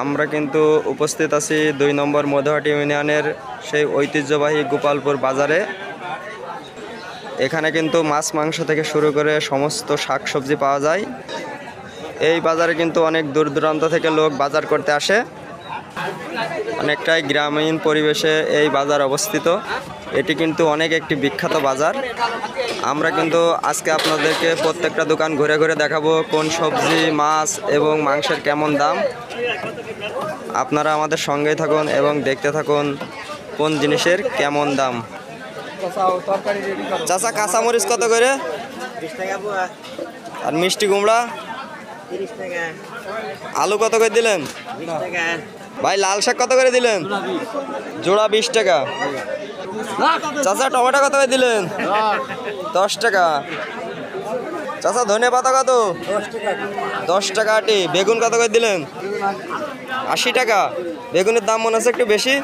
আমরা কিন্তু উপস্থিত আছি ২ নম্বর মধুহাটি ইউনিয়নের সেই ঐতিহ্যবাহী গোপালপুর বাজারে। এখানে কিন্তু মাছ মাংস থেকে শুরু করে সমস্ত শাকসবজি পাওয়া যায়। এই বাজারে কিন্তু অনেক দূর দূরান্ত থেকে লোক বাজার করতে আসে। অনেকটাই গ্রামীণ পরিবেশে এই বাজার অবস্থিত। এটি কিন্তু অনেক একটি বিখ্যাত বাজার। আমরা কিন্তু আজকে আপনাদেরকে প্রত্যেকটা দোকান ঘুরে ঘুরে দেখাবো কোন সবজি, মাছ এবং মাংসের কেমন দাম। আপনারা আমাদের সঙ্গেই থাকুন এবং দেখতে থাকুন কোন জিনিসের কেমন দাম। চাচা, কাঁচামরিচ কত করে? আর মিষ্টি কুমড়া? আলু কত করে দিলেন ভাই? লাল শাক কত করে দিলেন? জোড়া 20 টাকা। চাচা, টমেটো কত করে দিলেন? 10 টাকা। চাচা, ধনে পাতা কত? 10 টাকা আটি। বেগুন কত করে দিলেন? 80 টাকা। বেগুনের দাম মনে হচ্ছে একটু বেশি।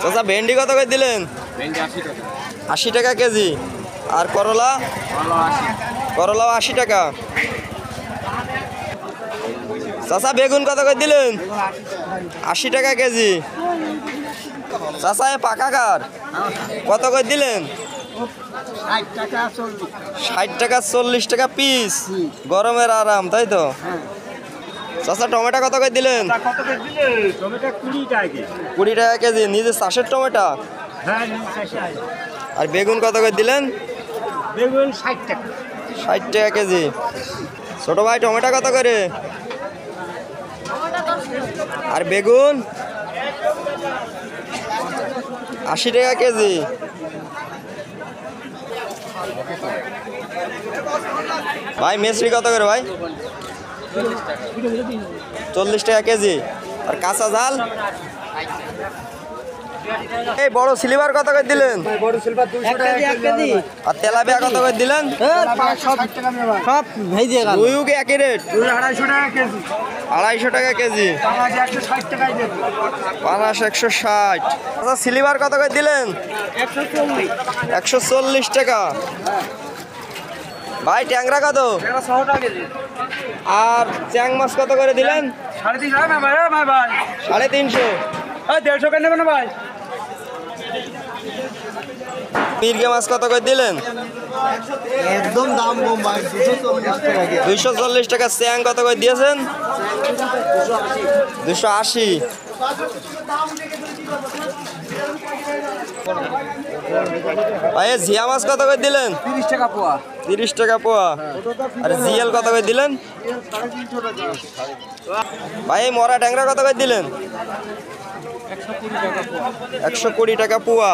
চাচা, ভেন্ডি কত করে দিলেন? 80 টাকা কেজি। আর করলা? করলাও 80 টাকা। চাচা, বেগুন কত করে দিলেন? 80 টাকা কেজি। চাচা, পাকা কার কত করে দিলেন? 60 টাকা 40 টাকা পিস। গরমের আরাম, তাই তো? চাচা, টমেটো কত করে দিলেন? 20 টাকা কেজি। নিজের চাষের টমেটো? আর বেগুন কত করে দিলেন? 60 টাকা কেজি। ছোট ভাই, টমেটো কত করে? আর বেগুন? 80 টাকা কেজি। ভাই, মেসরি কত করে ভাই? 40 টাকা কেজি। আর কাঁচা ঝাল? এই বড় সিলভার কত করে দিলেন? আর তেলাপিয়া কত করে দিলেন? রুইও কি একই রেট? 250 টাকা কেজি। পাঙাশ 160। আচ্ছা, সিলভার কত করে দিলেন? 140 টাকা। ভাই, ট্যাংরা কত? আর চ্যাং মাছ কত করে দিলেন? 350। 150 কেন নেবেন ভাই? মির্গে মাছ কত করে দিলেন? একদম দাম কম ভাই, 240 টাকা। চ্যাং কত করে দিয়েছেন? 280। ভাই, জিয়া মাছ কত করে দিলেন? 30 টাকা পোয়া। 30 টাকা পোয়া। আর জিএল কত করে দিলেন? 350 টাকা। ভাই, এই মরা ট্যাংরা কত করে দিলেন? 120 টাকা পোয়া।